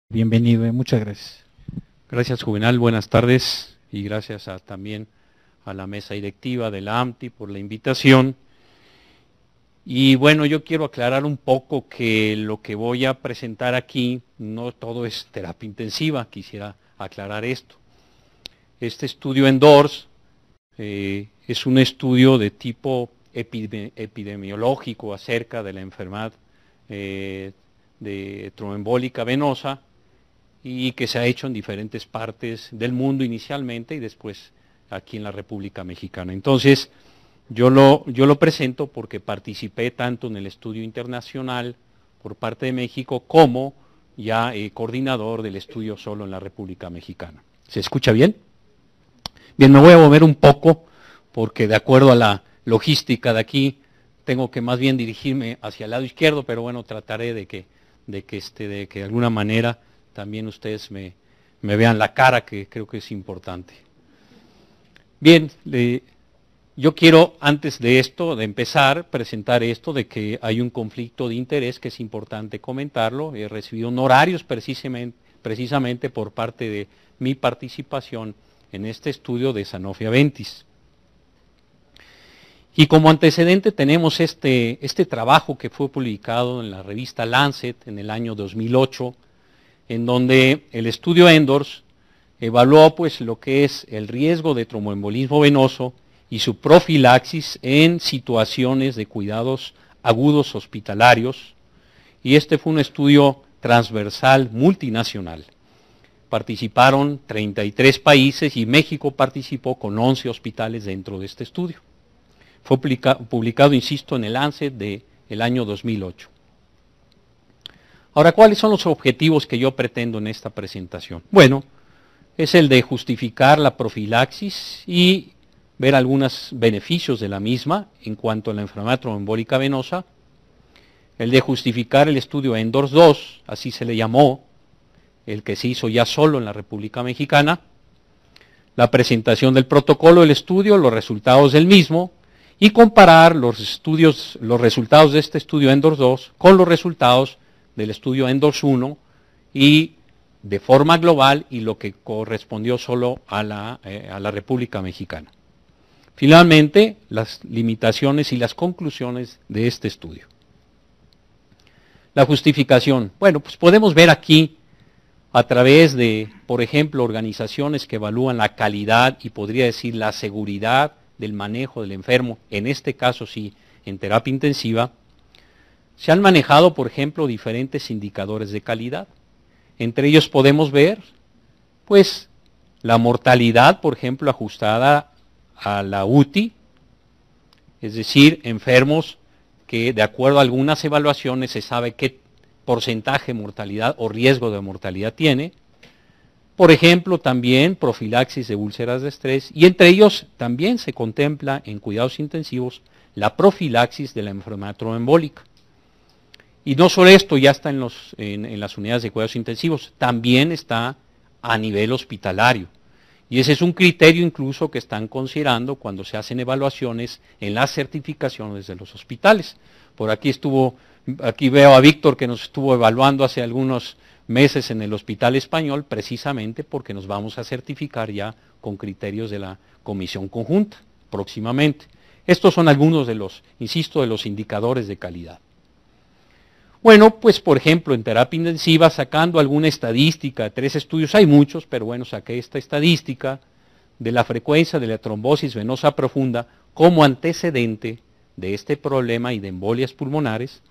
Bienvenido, muchas gracias. Gracias, Juvenal, buenas tardes y gracias también a la mesa directiva de la AMTI por la invitación. Y bueno, yo quiero aclarar un poco que lo que voy a presentar aquí no todo es terapia intensiva, quisiera aclarar esto. Este estudio ENDORS es un estudio de tipo epidemiológico acerca de la enfermedad de tromboembólica venosa, y que se ha hecho en diferentes partes del mundo inicialmente y después aquí en la República Mexicana. Entonces, yo lo presento porque participé tanto en el estudio internacional por parte de México como ya coordinador del estudio solo en la República Mexicana. ¿Se escucha bien? Bien, me voy a mover un poco porque de acuerdo a la logística de aquí tengo que más bien dirigirme hacia el lado izquierdo, pero bueno, trataré de que de alguna manera también ustedes me vean la cara, que creo que es importante. Bien, yo quiero antes de esto, de empezar, presentar esto de que hay un conflicto de interés que es importante comentarlo. He recibido honorarios precisamente por parte de mi participación en este estudio de Sanofi Aventis. Y como antecedente tenemos este trabajo que fue publicado en la revista Lancet en el año 2008, en donde el estudio ENDORS evaluó pues lo que es el riesgo de tromboembolismo venoso y su profilaxis en situaciones de cuidados agudos hospitalarios, y este fue un estudio transversal multinacional. Participaron 33 países y México participó con 11 hospitales dentro de este estudio. Fue publicado, insisto, en el Lancet del año 2008. Ahora, ¿cuáles son los objetivos que yo pretendo en esta presentación? Bueno, es el de justificar la profilaxis y ver algunos beneficios de la misma en cuanto a la enfermedad tromboembólica venosa, el de justificar el estudio ENDORS 2, así se le llamó, el que se hizo ya solo en la República Mexicana, la presentación del protocolo del estudio, los resultados del mismo, y comparar los resultados de este estudio ENDORS 2 con los resultados del estudio ENDORS 1 y de forma global y lo que correspondió solo a la República Mexicana. Finalmente, las limitaciones y las conclusiones de este estudio. La justificación. Bueno, pues podemos ver aquí a través de, por ejemplo, organizaciones que evalúan la calidad y podría decir la seguridad del manejo del enfermo, en este caso sí, en terapia intensiva, se han manejado, por ejemplo, diferentes indicadores de calidad. Entre ellos podemos ver, pues, la mortalidad, por ejemplo, ajustada a la UTI, es decir, enfermos que de acuerdo a algunas evaluaciones se sabe qué porcentaje de mortalidad o riesgo de mortalidad tiene. Por ejemplo, también profilaxis de úlceras de estrés, y entre ellos también se contempla en cuidados intensivos la profilaxis de la enfermedad tromboembólica. Y no solo esto ya está en las unidades de cuidados intensivos, también está a nivel hospitalario. Y ese es un criterio incluso que están considerando cuando se hacen evaluaciones en las certificaciones de los hospitales. Por aquí veo a Víctor que nos estuvo evaluando hace algunos meses en el Hospital Español, precisamente porque nos vamos a certificar ya con criterios de la Comisión Conjunta próximamente. Estos son algunos de los, insisto, de los indicadores de calidad. Bueno, pues por ejemplo, en terapia intensiva, sacando alguna estadística de 3 estudios, hay muchos, pero bueno, saqué esta estadística de la frecuencia de la trombosis venosa profunda como antecedente de este problema y de embolias pulmonares.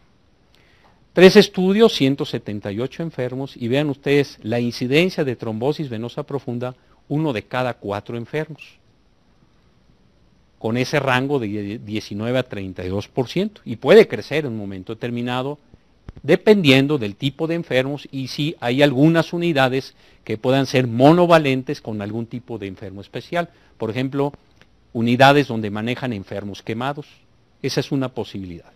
3 estudios, 178 enfermos, y vean ustedes la incidencia de trombosis venosa profunda, 1 de cada 4 enfermos, con ese rango de 19 a 32%, y puede crecer en un momento determinado, dependiendo del tipo de enfermos y si hay algunas unidades que puedan ser monovalentes con algún tipo de enfermo especial. Por ejemplo, unidades donde manejan enfermos quemados. Esa es una posibilidad.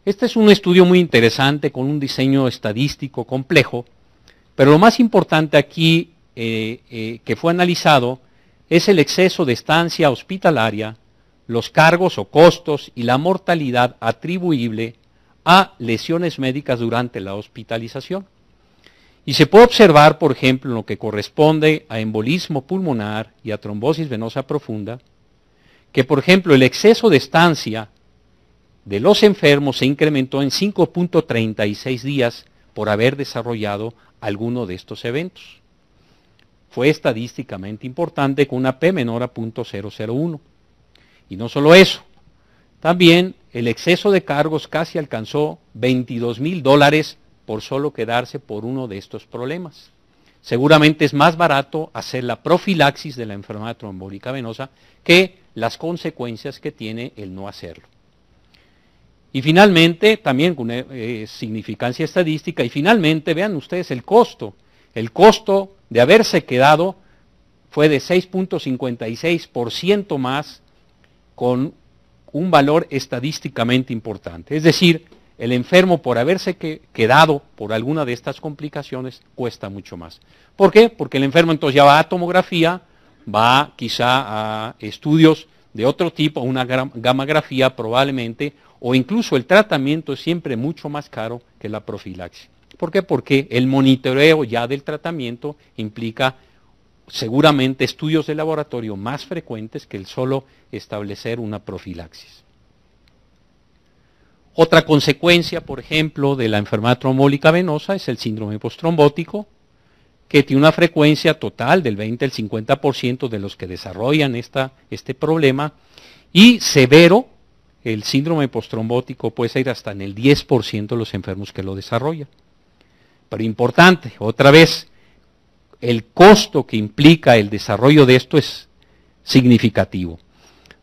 Este es un estudio muy interesante con un diseño estadístico complejo, pero lo más importante aquí que fue analizado es el exceso de estancia hospitalaria, los cargos o costos y la mortalidad atribuible a lesiones médicas durante la hospitalización. Y se puede observar, por ejemplo, en lo que corresponde a embolismo pulmonar y a trombosis venosa profunda, que, por ejemplo, el exceso de estancia de los enfermos se incrementó en 5.36 días por haber desarrollado alguno de estos eventos. Fue estadísticamente importante con una P menor a 0.001. Y no solo eso, también el exceso de cargos casi alcanzó $22,000 por solo quedarse por uno de estos problemas. Seguramente es más barato hacer la profilaxis de la enfermedad trombólica venosa que las consecuencias que tiene el no hacerlo. Y finalmente, también con significancia estadística, y finalmente vean ustedes el costo. El costo de haberse quedado fue de 6.56% más, con un valor estadísticamente importante. Es decir, el enfermo por haberse quedado por alguna de estas complicaciones cuesta mucho más. ¿Por qué? Porque el enfermo entonces ya va a tomografía, va quizá a estudios de otro tipo, una gamografía probablemente, o incluso el tratamiento es siempre mucho más caro que la profilaxis. ¿Por qué? Porque el monitoreo ya del tratamiento implica seguramente estudios de laboratorio más frecuentes que el solo establecer una profilaxis. Otra consecuencia, por ejemplo, de la enfermedad trombólica venosa es el síndrome postrombótico, que tiene una frecuencia total del 20 al 50% de los que desarrollan este problema, y severo, el síndrome postrombótico puede ser hasta en el 10% de los enfermos que lo desarrollan. Pero importante, otra vez, el costo que implica el desarrollo de esto es significativo.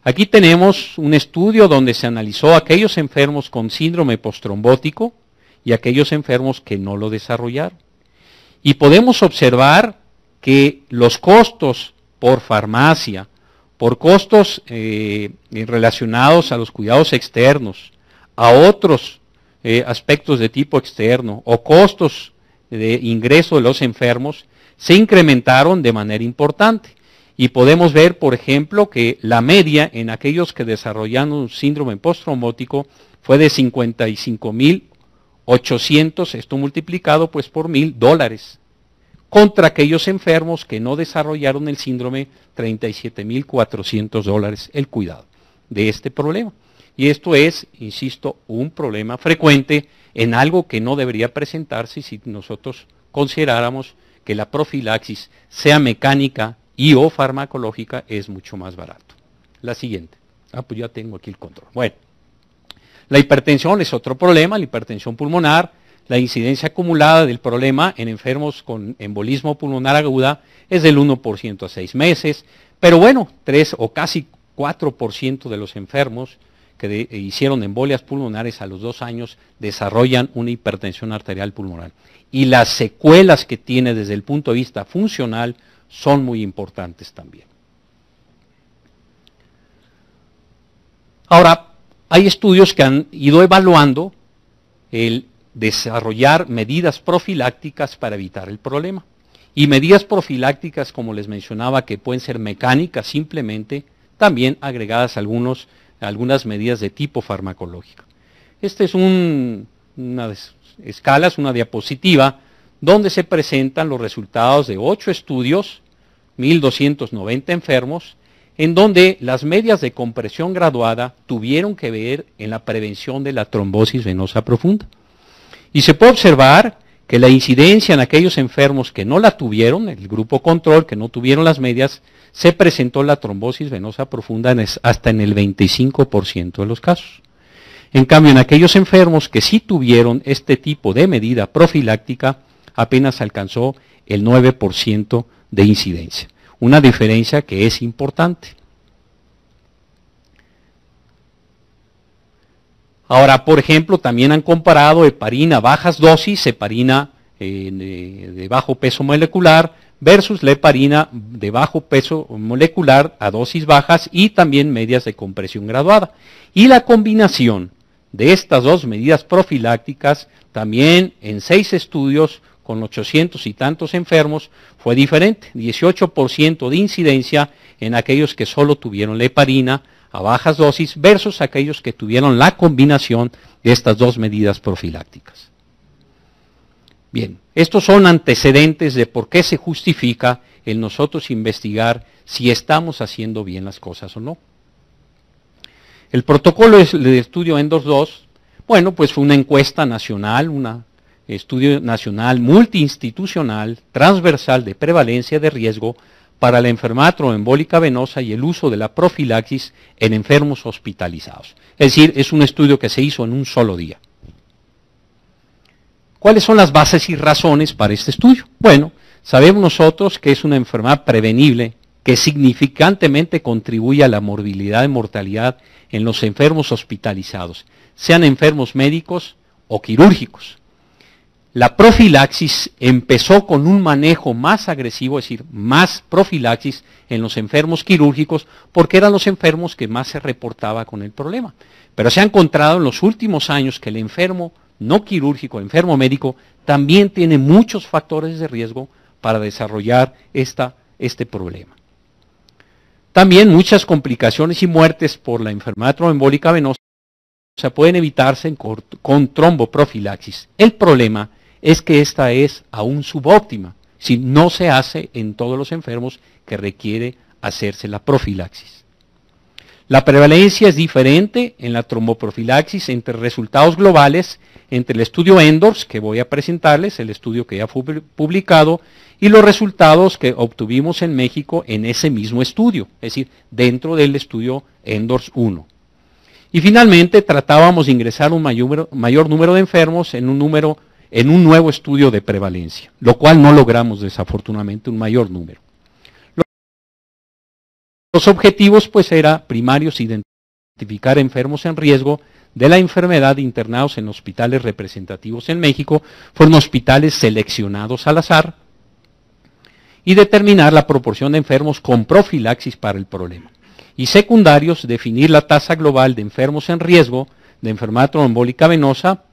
Aquí tenemos un estudio donde se analizó a aquellos enfermos con síndrome postrombótico y aquellos enfermos que no lo desarrollaron. Y podemos observar que los costos por farmacia, por costos relacionados a los cuidados externos, a otros aspectos de tipo externo, o costos de ingreso de los enfermos, se incrementaron de manera importante. Y podemos ver, por ejemplo, que la media en aquellos que desarrollaron un síndrome postrombótico fue de $55,800, esto multiplicado pues por $1,000, contra aquellos enfermos que no desarrollaron el síndrome, $37,400 el cuidado de este problema. Y esto es, insisto, un problema frecuente en algo que no debería presentarse si nosotros consideráramos que la profilaxis, sea mecánica y o farmacológica, es mucho más barato. La siguiente. Pues ya tengo aquí el control. Bueno, la hipertensión es otro problema, la hipertensión pulmonar. La incidencia acumulada del problema en enfermos con embolismo pulmonar aguda es del 1% a 6 meses, pero bueno, 3 o casi 4% de los enfermos que hicieron embolias pulmonares a los 2 años desarrollan una hipertensión arterial pulmonar. Y las secuelas que tiene desde el punto de vista funcional son muy importantes también. Ahora, hay estudios que han ido evaluando el desarrollar medidas profilácticas para evitar el problema. Y medidas profilácticas, como les mencionaba, que pueden ser mecánicas simplemente, también agregadas algunas medidas de tipo farmacológico. Esta es una escala, es una diapositiva, donde se presentan los resultados de 8 estudios, 1,290 enfermos, en donde las medias de compresión graduada tuvieron que ver en la prevención de la trombosis venosa profunda. Y se puede observar que la incidencia en aquellos enfermos que no la tuvieron, el grupo control, que no tuvieron las medias, se presentó la trombosis venosa profunda hasta en el 25% de los casos. En cambio, en aquellos enfermos que sí tuvieron este tipo de medida profiláctica, apenas alcanzó el 9% de incidencia. Una diferencia que es importante. Ahora, por ejemplo, también han comparado heparina a bajas dosis, heparina de bajo peso molecular, versus la heparina de bajo peso molecular a dosis bajas y también medias de compresión graduada. Y la combinación de estas dos medidas profilácticas, también en 6 estudios con 800 y tantos enfermos, fue diferente. 18% de incidencia en aquellos que solo tuvieron la heparina a bajas dosis versus aquellos que tuvieron la combinación de estas dos medidas profilácticas. Bien, estos son antecedentes de por qué se justifica el nosotros investigar si estamos haciendo bien las cosas o no. El protocolo de estudio ENDORS 2, bueno, pues fue una encuesta nacional, un estudio nacional multiinstitucional, transversal de prevalencia de riesgo para la enfermedad tromboembólica venosa y el uso de la profilaxis en enfermos hospitalizados. Es decir, es un estudio que se hizo en un solo día. ¿Cuáles son las bases y razones para este estudio? Bueno, sabemos nosotros que es una enfermedad prevenible que significantemente contribuye a la morbilidad y mortalidad en los enfermos hospitalizados, sean enfermos médicos o quirúrgicos. La profilaxis empezó con un manejo más agresivo, es decir, más profilaxis en los enfermos quirúrgicos, porque eran los enfermos que más se reportaba con el problema. Pero se ha encontrado en los últimos años que el enfermo no quirúrgico, el enfermo médico, también tiene muchos factores de riesgo para desarrollar este problema. También muchas complicaciones y muertes por la enfermedad tromboembólica venosa pueden evitarse con tromboprofilaxis. El problema es que esta es aún subóptima, si no se hace en todos los enfermos que requiere hacerse la profilaxis. La prevalencia es diferente en la tromboprofilaxis entre resultados globales, entre el estudio ENDORS, que voy a presentarles, el estudio que ya fue publicado, y los resultados que obtuvimos en México en ese mismo estudio, es decir, dentro del estudio ENDORS 1. Y finalmente tratábamos de ingresar un mayor número de enfermos en un nuevo estudio de prevalencia, lo cual no logramos desafortunadamente un mayor número. Los objetivos pues eran primarios: identificar enfermos en riesgo de la enfermedad internados en hospitales representativos en México, fueron hospitales seleccionados al azar, y determinar la proporción de enfermos con profilaxis para el problema. Y secundarios, definir la tasa global de enfermos en riesgo de enfermedad tromboembólica venosa,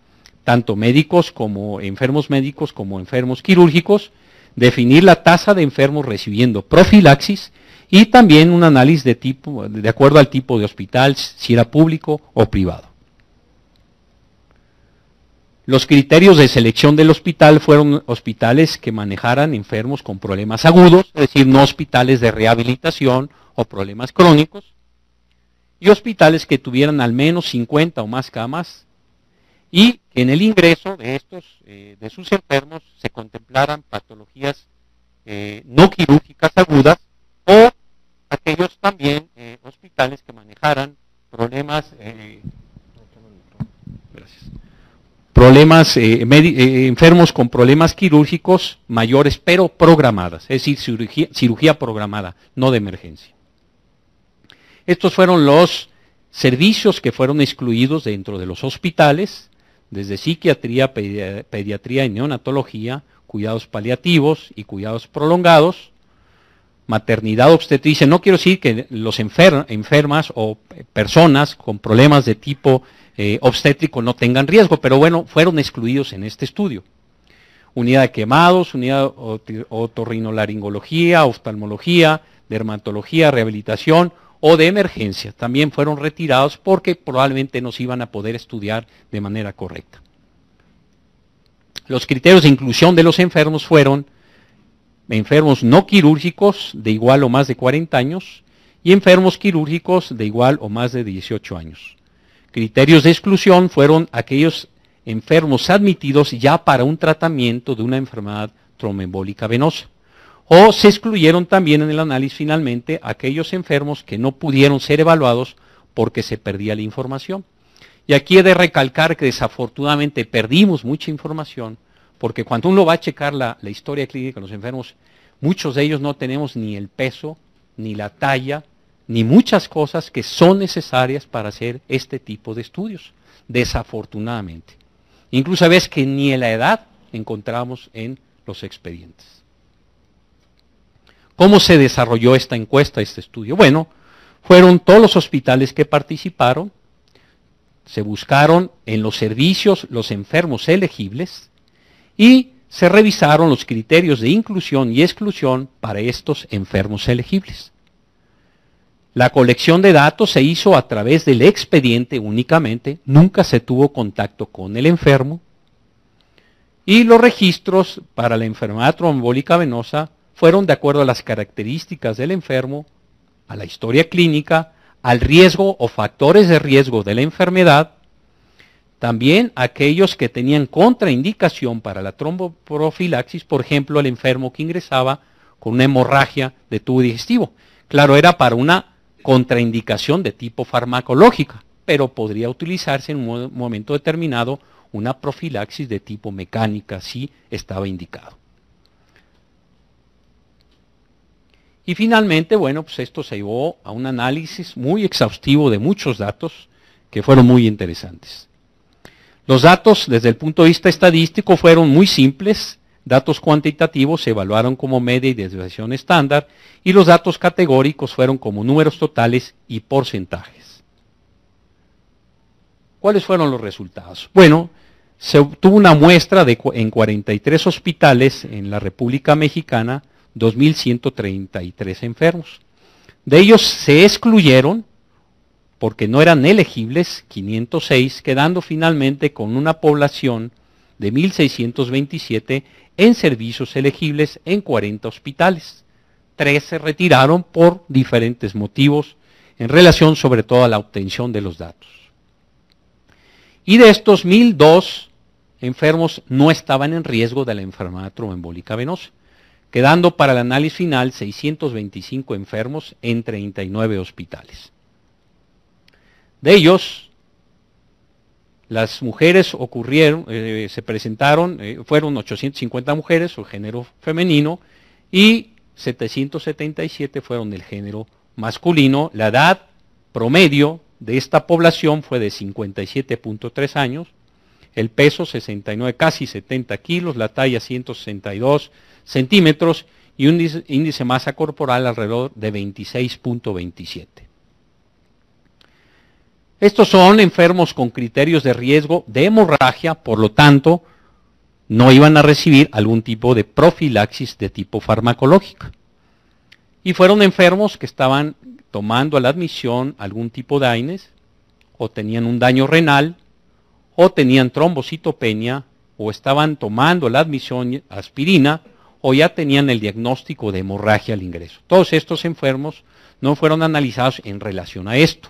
tanto médicos como enfermos quirúrgicos, definir la tasa de enfermos recibiendo profilaxis y también un análisis de acuerdo al tipo de hospital, si era público o privado. Los criterios de selección del hospital fueron hospitales que manejaran enfermos con problemas agudos, es decir, no hospitales de rehabilitación o problemas crónicos, y hospitales que tuvieran al menos 50 o más camas, y en el ingreso de sus enfermos se contemplaran patologías no quirúrgicas agudas, o aquellos también hospitales que manejaran enfermos con problemas quirúrgicos mayores, pero programadas, es decir, cirugía programada, no de emergencia. Estos fueron los servicios que fueron excluidos dentro de los hospitales, desde psiquiatría, pediatría y neonatología, cuidados paliativos y cuidados prolongados, maternidad obstetricia. No quiero decir que los enfermas o personas con problemas de tipo obstétrico no tengan riesgo, pero bueno, fueron excluidos en este estudio. Unidad de quemados, unidad de otorrinolaringología, oftalmología, dermatología, rehabilitación o de emergencia, también fueron retirados porque probablemente no se iban a poder estudiar de manera correcta. Los criterios de inclusión de los enfermos fueron enfermos no quirúrgicos de igual o más de 40 años y enfermos quirúrgicos de igual o más de 18 años. Criterios de exclusión fueron aquellos enfermos admitidos ya para un tratamiento de una enfermedad tromboembólica venosa. O se excluyeron también en el análisis finalmente aquellos enfermos que no pudieron ser evaluados porque se perdía la información. Y aquí he de recalcar que desafortunadamente perdimos mucha información, porque cuando uno va a checar la historia clínica de los enfermos, muchos de ellos no tenemos ni el peso, ni la talla, ni muchas cosas que son necesarias para hacer este tipo de estudios, desafortunadamente. Incluso a veces que ni la edad encontramos en los expedientes. ¿Cómo se desarrolló esta encuesta, este estudio? Bueno, fueron todos los hospitales que participaron, se buscaron en los servicios los enfermos elegibles y se revisaron los criterios de inclusión y exclusión para estos enfermos elegibles. La colección de datos se hizo a través del expediente únicamente, nunca se tuvo contacto con el enfermo, y los registros para la enfermedad tromboembólica venosa fueron de acuerdo a las características del enfermo, a la historia clínica, al riesgo o factores de riesgo de la enfermedad, también aquellos que tenían contraindicación para la tromboprofilaxis, por ejemplo, el enfermo que ingresaba con una hemorragia de tubo digestivo. Claro, era para una contraindicación de tipo farmacológica, pero podría utilizarse en un momento determinado una profilaxis de tipo mecánica si estaba indicado. Y finalmente, bueno, pues esto se llevó a un análisis muy exhaustivo de muchos datos que fueron muy interesantes. Los datos desde el punto de vista estadístico fueron muy simples, datos cuantitativos se evaluaron como media y desviación estándar, y los datos categóricos fueron como números totales y porcentajes. ¿Cuáles fueron los resultados? Bueno, se obtuvo una muestra en 43 hospitales en la República Mexicana, 2.133 enfermos. De ellos se excluyeron, porque no eran elegibles, 506, quedando finalmente con una población de 1.627 en servicios elegibles en 40 hospitales. 3 se retiraron por diferentes motivos, en relación sobre todo a la obtención de los datos. Y de estos 1.002 enfermos no estaban en riesgo de la enfermedad tromboembólica venosa, quedando para el análisis final 625 enfermos en 39 hospitales. De ellos, las mujeres se presentaron, fueron 850 mujeres o género femenino y 777 fueron del género masculino. La edad promedio de esta población fue de 57.3 años, el peso 69, casi 70 kilos, la talla 162 centímetros y un índice de masa corporal alrededor de 26.27. Estos son enfermos con criterios de riesgo de hemorragia, por lo tanto, no iban a recibir algún tipo de profilaxis de tipo farmacológica. Y fueron enfermos que estaban tomando a la admisión algún tipo de AINES, o tenían un daño renal, o tenían trombocitopenia, o estaban tomando la admisión aspirina, o ya tenían el diagnóstico de hemorragia al ingreso. Todos estos enfermos no fueron analizados en relación a esto.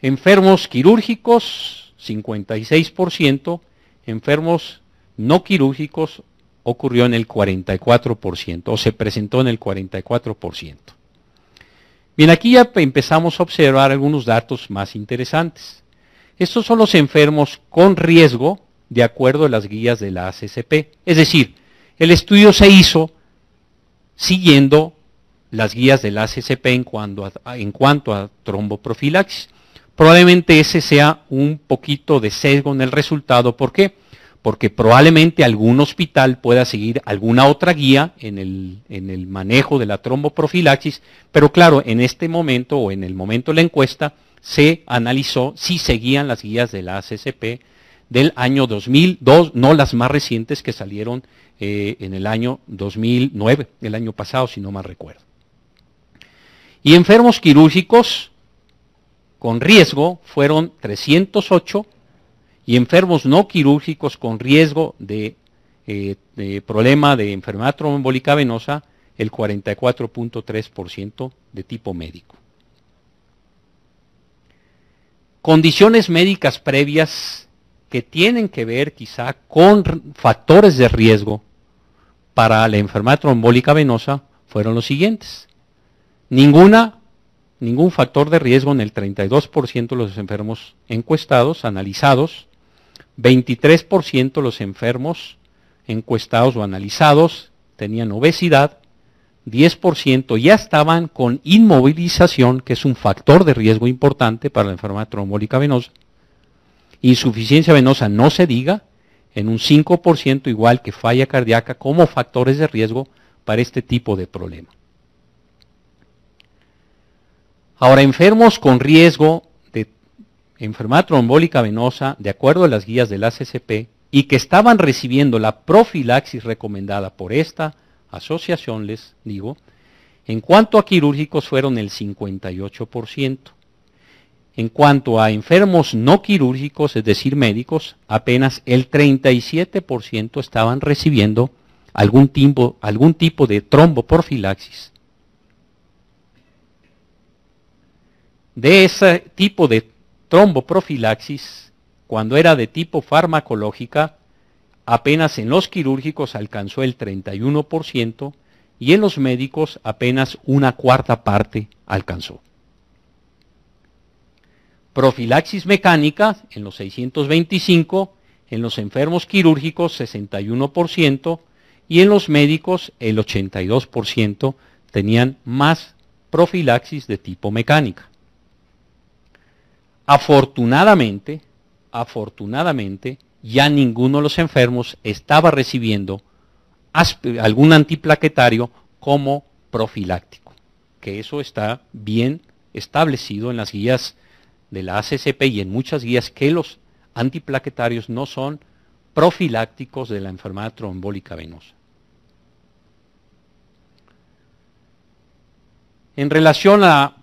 Enfermos quirúrgicos, 56%, enfermos no quirúrgicos ocurrió en el 44%, o se presentó en el 44%. Bien, aquí ya empezamos a observar algunos datos más interesantes. Estos son los enfermos con riesgo de acuerdo a las guías de la ACCP. Es decir, el estudio se hizo siguiendo las guías de la ACCP en cuanto a tromboprofilaxis. Probablemente ese sea un poquito de sesgo en el resultado. ¿Por qué? Porque probablemente algún hospital pueda seguir alguna otra guía en el manejo de la tromboprofilaxis, pero claro, en este momento o en el momento de la encuesta se analizó si seguían las guías de la ACCP del año 2002, no las más recientes que salieron en el año 2009, el año pasado, si no mal recuerdo. Y enfermos quirúrgicos con riesgo fueron 308 y enfermos no quirúrgicos con riesgo de problema de enfermedad tromboembólica venosa, el 44.3% de tipo médico. Condiciones médicas previas que tienen que ver quizá con factores de riesgo para la enfermedad trombólica venosa fueron los siguientes. Ningún factor de riesgo en el 32% de los enfermos encuestados, analizados. 23% de los enfermos encuestados o analizados tenían obesidad. 10% ya estaban con inmovilización, que es un factor de riesgo importante para la enfermedad trombólica venosa. Insuficiencia venosa no se diga, en un 5% igual que falla cardíaca como factores de riesgo para este tipo de problema. Ahora, enfermos con riesgo de enfermedad trombólica venosa, de acuerdo a las guías de la ACCP, y que estaban recibiendo la profilaxis recomendada por esta asociación, les digo, en cuanto a quirúrgicos fueron el 58%. En cuanto a enfermos no quirúrgicos, es decir, médicos, apenas el 37% estaban recibiendo algún tipo de tromboprofilaxis. De ese tipo de tromboprofilaxis, cuando era de tipo farmacológica, apenas en los quirúrgicos alcanzó el 31% y en los médicos apenas una cuarta parte alcanzó. Profilaxis mecánica en los 625, en los enfermos quirúrgicos 61% y en los médicos el 82% tenían más profilaxis de tipo mecánica. Afortunadamente, ya ninguno de los enfermos estaba recibiendo algún antiplaquetario como profiláctico, que eso está bien establecido en las guías de la ACCP y en muchas guías que los antiplaquetarios no son profilácticos de la enfermedad trombólica venosa. En relación a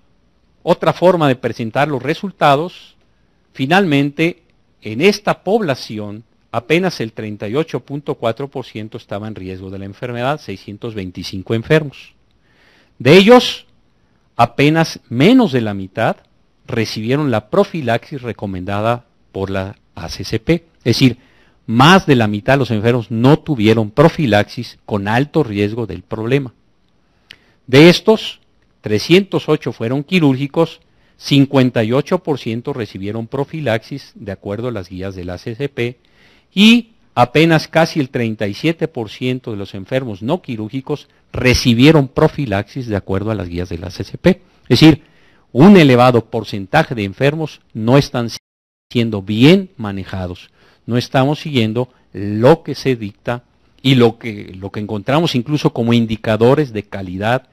otra forma de presentar los resultados, finalmente en esta población apenas el 38.4% estaba en riesgo de la enfermedad, 625 enfermos. De ellos, apenas menos de la mitad recibieron la profilaxis recomendada por la ACCP. Es decir, más de la mitad de los enfermos no tuvieron profilaxis con alto riesgo del problema. De estos, 308 fueron quirúrgicos, 58% recibieron profilaxis de acuerdo a las guías de la ACCP y apenas casi el 37% de los enfermos no quirúrgicos recibieron profilaxis de acuerdo a las guías de la ACCP. Es decir, un elevado porcentaje de enfermos no están siendo bien manejados, no estamos siguiendo lo que se dicta y lo que encontramos incluso como indicadores de calidad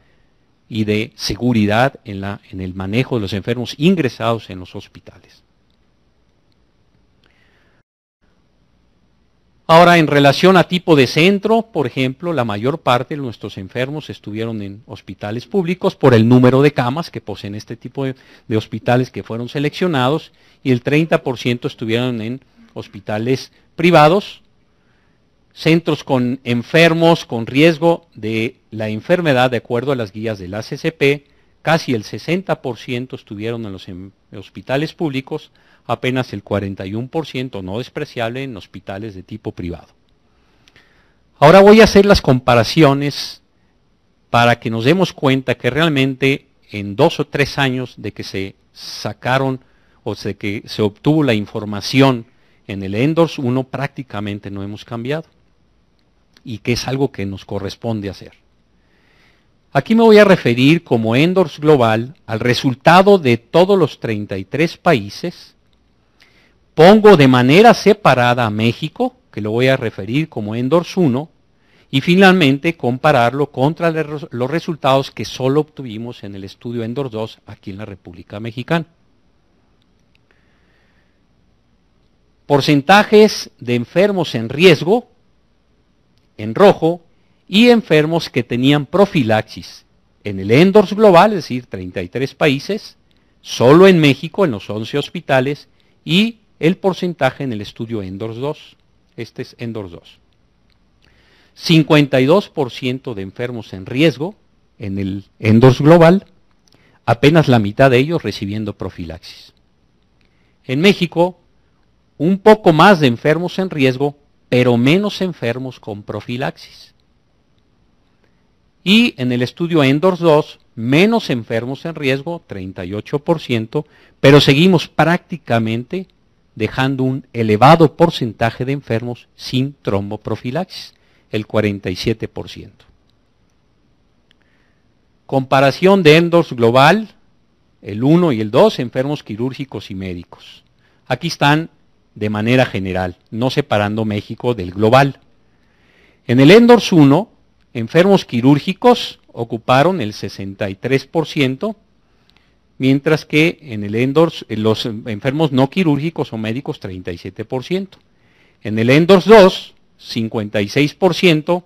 y de seguridad en el manejo de los enfermos ingresados en los hospitales. Ahora, en relación a tipo de centro, por ejemplo, la mayor parte de nuestros enfermos estuvieron en hospitales públicos por el número de camas que poseen este tipo de hospitales que fueron seleccionados y el 30% estuvieron en hospitales privados, centros con enfermos con riesgo de la enfermedad de acuerdo a las guías de la ACCP, casi el 60% estuvieron en los hospitales públicos, apenas el 41%, no despreciable, en hospitales de tipo privado. Ahora voy a hacer las comparaciones para que nos demos cuenta que realmente en 2 o 3 años de que se sacaron o de que se obtuvo la información en el ENDORS 1 prácticamente no hemos cambiado y que es algo que nos corresponde hacer. Aquí me voy a referir como ENDORS Global al resultado de todos los 33 países. Pongo de manera separada a México, que lo voy a referir como ENDORS 1, y finalmente compararlo contra los resultados que solo obtuvimos en el estudio ENDORS 2 aquí en la República Mexicana. Porcentajes de enfermos en riesgo, en rojo, y enfermos que tenían profilaxis. En el ENDORS Global, es decir, 33 países, solo en México, en los 11 hospitales, y el porcentaje en el estudio ENDORS 2. Este es ENDORS 2. 52% de enfermos en riesgo en el ENDORS Global, apenas la mitad de ellos recibiendo profilaxis. En México, un poco más de enfermos en riesgo, pero menos enfermos con profilaxis. Y en el estudio ENDORS 2, menos enfermos en riesgo, 38%, pero seguimos prácticamente dejando un elevado porcentaje de enfermos sin tromboprofilaxis, el 47%. Comparación de ENDORS Global, el 1 y el 2, enfermos quirúrgicos y médicos. Aquí están de manera general, no separando México del global. En el ENDORS 1, enfermos quirúrgicos ocuparon el 63%, mientras que en el ENDORS, los enfermos no quirúrgicos o médicos, 37%. En el ENDORS 2, 56%,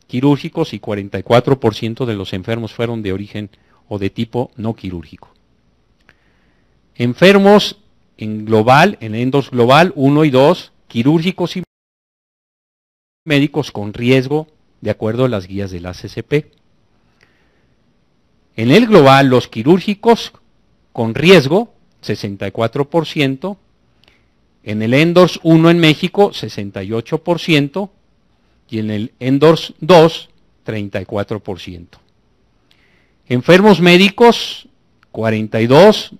quirúrgicos y 44% de los enfermos fueron de origen o de tipo no quirúrgico. Enfermos en global, en ENDORS global 1 y 2, quirúrgicos y médicos con riesgo, de acuerdo a las guías de la ACCP. En el global, los quirúrgicos con riesgo, 64%, en el ENDORS 1 en México, 68%, y en el ENDORS 2, 34%. Enfermos médicos, 42%,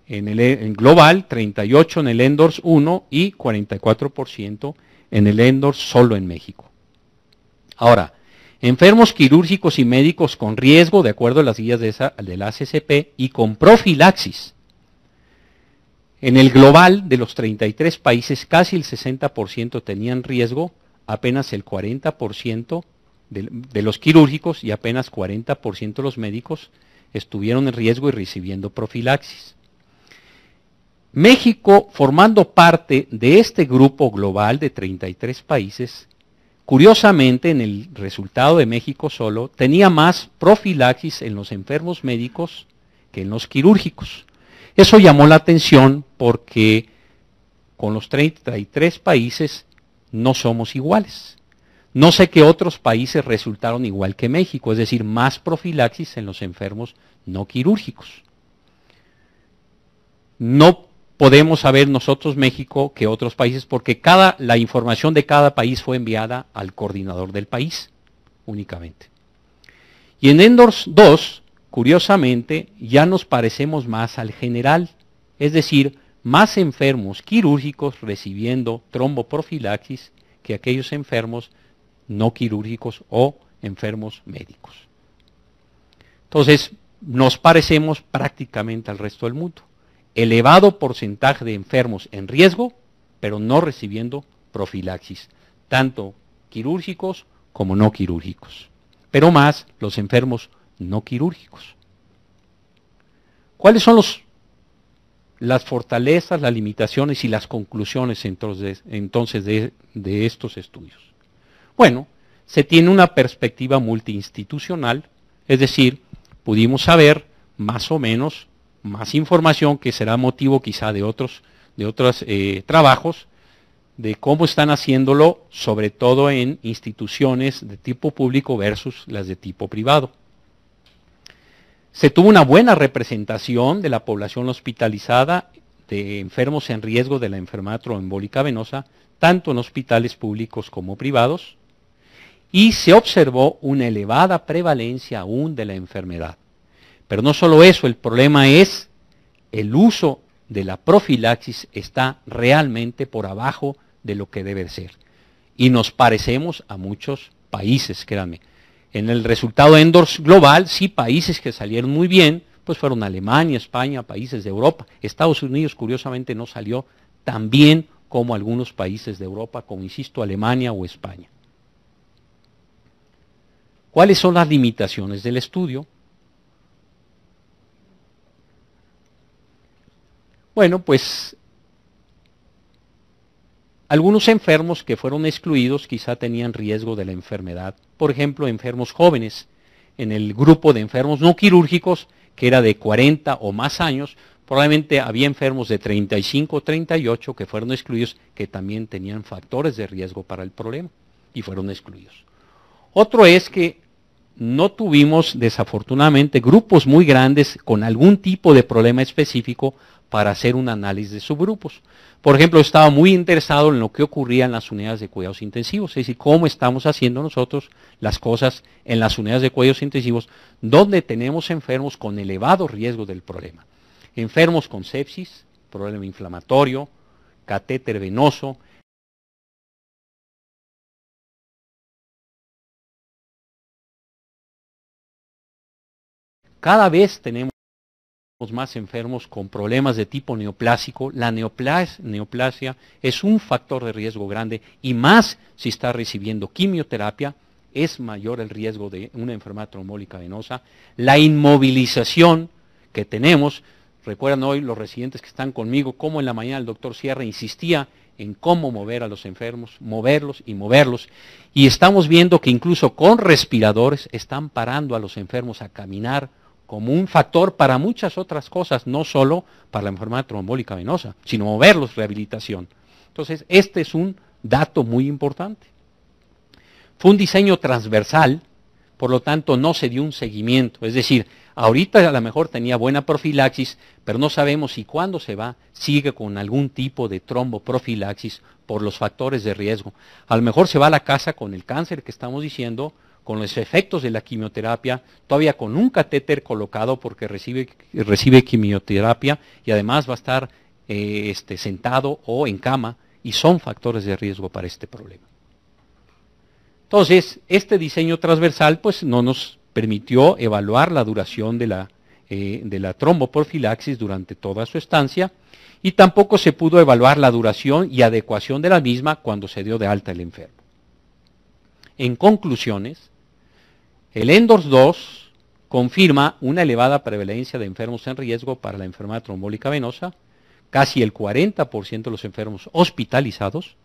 en global, 38% en el ENDORS 1 y 44% en el ENDORS solo en México. Ahora, enfermos quirúrgicos y médicos con riesgo, de acuerdo a las guías de la ACCP, y con profilaxis. En el global de los 33 países, casi el 60% tenían riesgo, apenas el 40% de los quirúrgicos y apenas 40% de los médicos estuvieron en riesgo y recibiendo profilaxis. México, formando parte de este grupo global de 33 países, curiosamente en el resultado de México solo, tenía más profilaxis en los enfermos médicos que en los quirúrgicos. Eso llamó la atención porque con los 33 países no somos iguales. No sé qué otros países resultaron igual que México, es decir, más profilaxis en los enfermos no quirúrgicos. No podemos saber nosotros, México, que otros países, porque la información de cada país fue enviada al coordinador del país, únicamente. Y en ENDORS 2, curiosamente, ya nos parecemos más al general, es decir, más enfermos quirúrgicos recibiendo tromboprofilaxis que aquellos enfermos no quirúrgicos o enfermos médicos. Entonces, nos parecemos prácticamente al resto del mundo. Elevado porcentaje de enfermos en riesgo, pero no recibiendo profilaxis, tanto quirúrgicos como no quirúrgicos, pero más los enfermos no quirúrgicos. ¿Cuáles son las fortalezas, las limitaciones y las conclusiones entonces de estos estudios? Bueno, se tiene una perspectiva multiinstitucional, es decir, pudimos saber más o menos más información, que será motivo quizá de otros trabajos, de cómo están haciéndolo, sobre todo en instituciones de tipo público versus las de tipo privado. Se tuvo una buena representación de la población hospitalizada, de enfermos en riesgo de la enfermedad tromboembólica venosa, tanto en hospitales públicos como privados, y se observó una elevada prevalencia aún de la enfermedad. Pero no solo eso, el problema es el uso de la profilaxis está realmente por abajo de lo que debe ser. Y nos parecemos a muchos países, créanme. En el resultado ENDORS global, sí, países que salieron muy bien, pues fueron Alemania, España, países de Europa. Estados Unidos, curiosamente, no salió tan bien como algunos países de Europa, como insisto, Alemania o España. ¿Cuáles son las limitaciones del estudio? Bueno, pues algunos enfermos que fueron excluidos quizá tenían riesgo de la enfermedad. Por ejemplo, enfermos jóvenes. En el grupo de enfermos no quirúrgicos, que era de 40 o más años, probablemente había enfermos de 35 o 38 que fueron excluidos, que también tenían factores de riesgo para el problema y fueron excluidos. Otro es que no tuvimos, desafortunadamente, grupos muy grandes con algún tipo de problema específico para hacer un análisis de subgrupos. Por ejemplo, estaba muy interesado en lo que ocurría en las unidades de cuidados intensivos, es decir, cómo estamos haciendo nosotros las cosas en las unidades de cuidados intensivos, donde tenemos enfermos con elevado riesgo del problema. Enfermos con sepsis, problema inflamatorio, catéter venoso. Cada vez tenemos más enfermos con problemas de tipo neoplásico. La neoplasia es un factor de riesgo grande y más si está recibiendo quimioterapia, es mayor el riesgo de una enfermedad trombólica venosa. La inmovilización que tenemos, recuerdan hoy los residentes que están conmigo, cómo en la mañana el doctor Sierra insistía en cómo mover a los enfermos, moverlos y moverlos. Y estamos viendo que incluso con respiradores están parando a los enfermos a caminar como un factor para muchas otras cosas, no solo para la enfermedad trombólica venosa, sino moverlos, rehabilitación. Entonces, este es un dato muy importante. Fue un diseño transversal, por lo tanto no se dio un seguimiento. Es decir, ahorita a lo mejor tenía buena profilaxis, pero no sabemos si cuando se va sigue con algún tipo de tromboprofilaxis por los factores de riesgo. A lo mejor se va a la casa con el cáncer que estamos diciendo, con los efectos de la quimioterapia, todavía con un catéter colocado porque recibe quimioterapia y además va a estar sentado o en cama, y son factores de riesgo para este problema. Entonces, este diseño transversal pues no nos permitió evaluar la duración de la tromboprofilaxis durante toda su estancia, y tampoco se pudo evaluar la duración y adecuación de la misma cuando se dio de alta el enfermo. En conclusiones, el ENDORS 2 confirma una elevada prevalencia de enfermos en riesgo para la enfermedad trombólica venosa, casi el 40% de los enfermos hospitalizados,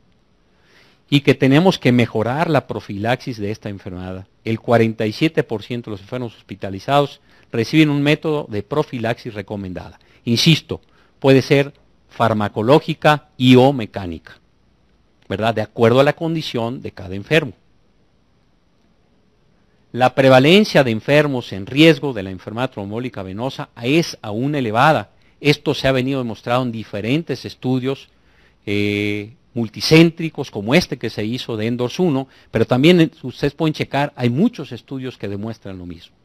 y que tenemos que mejorar la profilaxis de esta enfermedad. El 47% de los enfermos hospitalizados reciben un método de profilaxis recomendada. Insisto, puede ser farmacológica y o mecánica, ¿verdad? De acuerdo a la condición de cada enfermo. La prevalencia de enfermos en riesgo de la enfermedad trombólica venosa es aún elevada. Esto se ha venido demostrado en diferentes estudios multicéntricos como este que se hizo de ENDORS 1, pero también ustedes pueden checar, hay muchos estudios que demuestran lo mismo.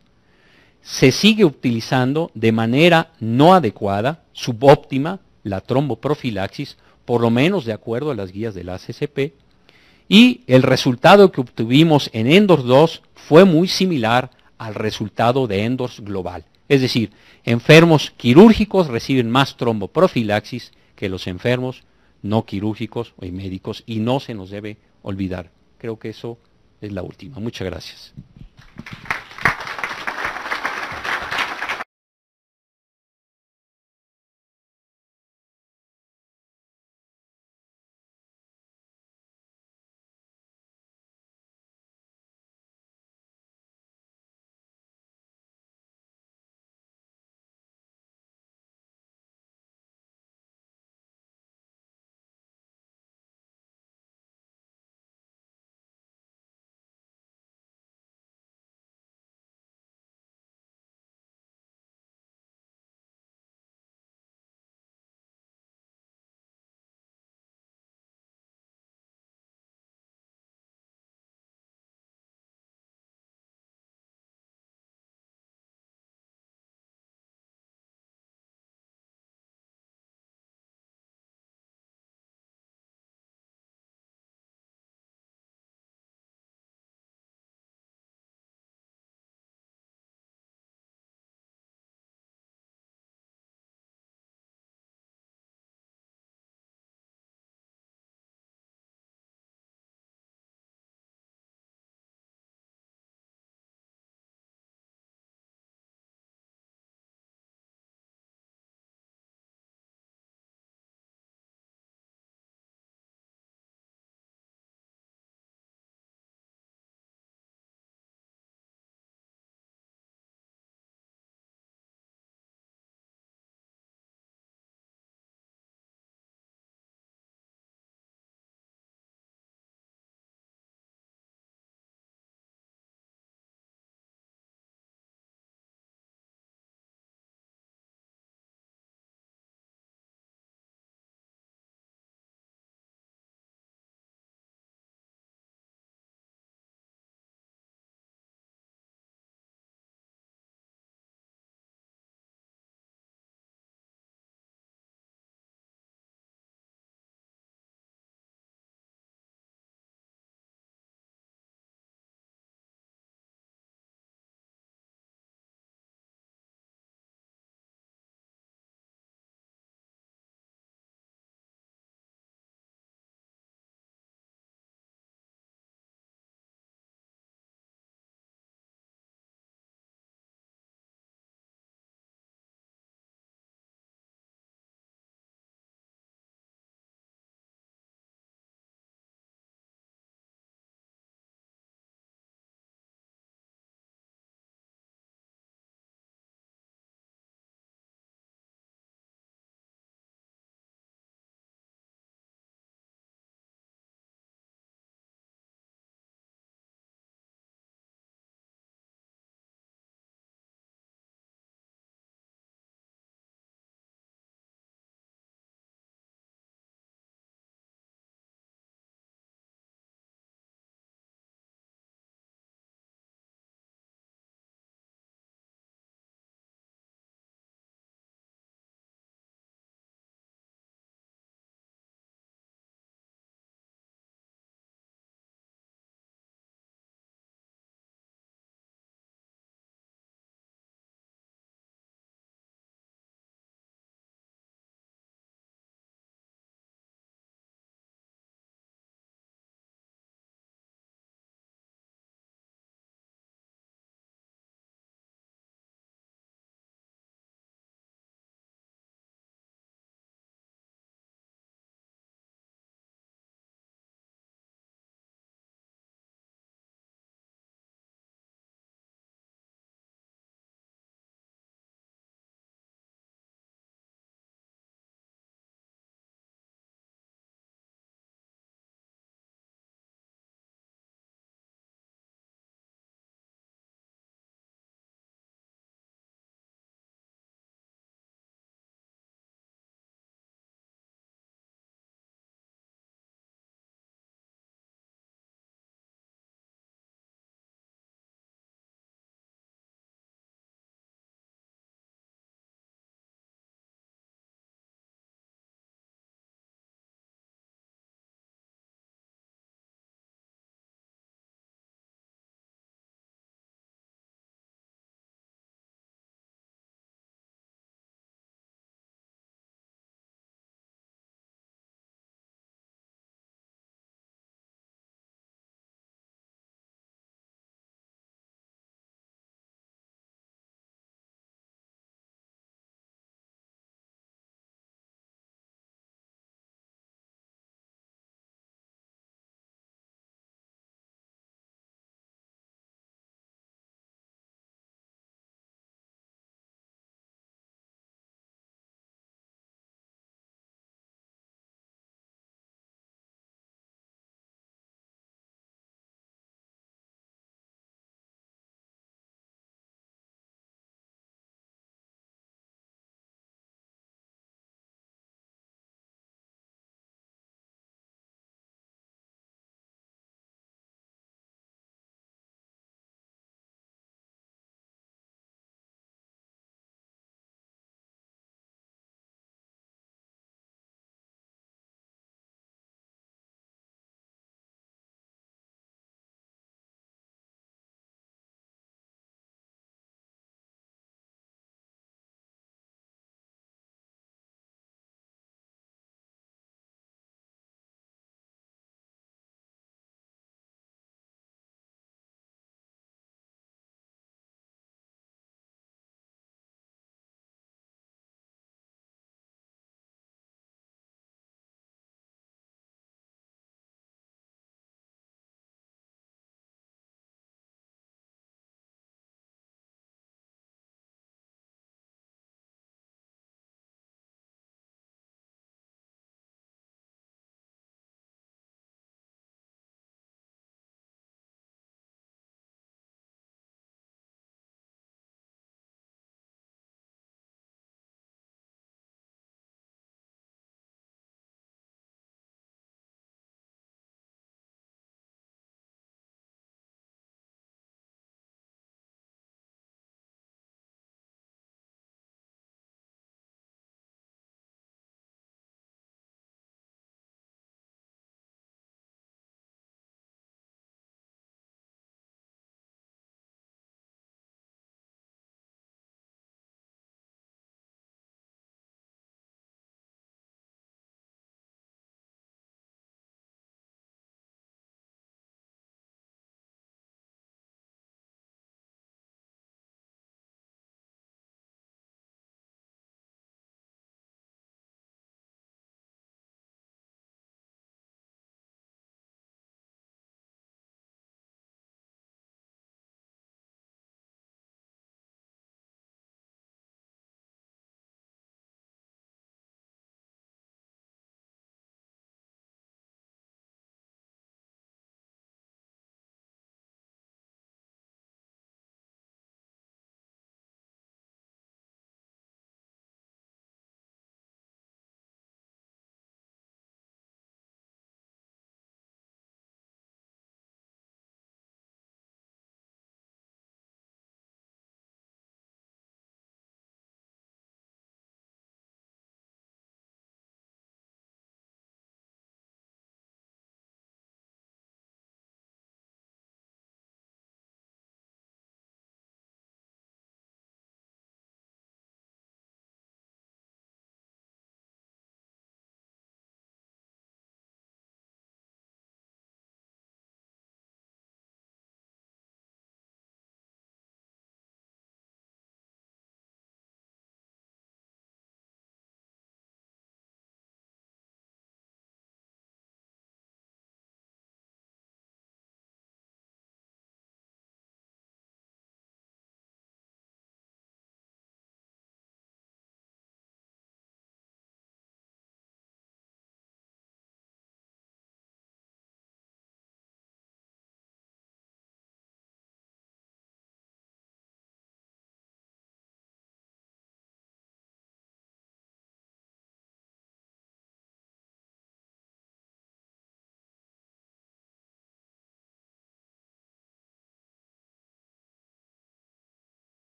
Se sigue utilizando de manera no adecuada, subóptima, la tromboprofilaxis, por lo menos de acuerdo a las guías de la ACCP, y el resultado que obtuvimos en ENDORS 2 fue muy similar al resultado de ENDORS global. Es decir, enfermos quirúrgicos reciben más tromboprofilaxis que los enfermos no quirúrgicos o médicos, y no se nos debe olvidar. Creo que eso es la última. Muchas gracias.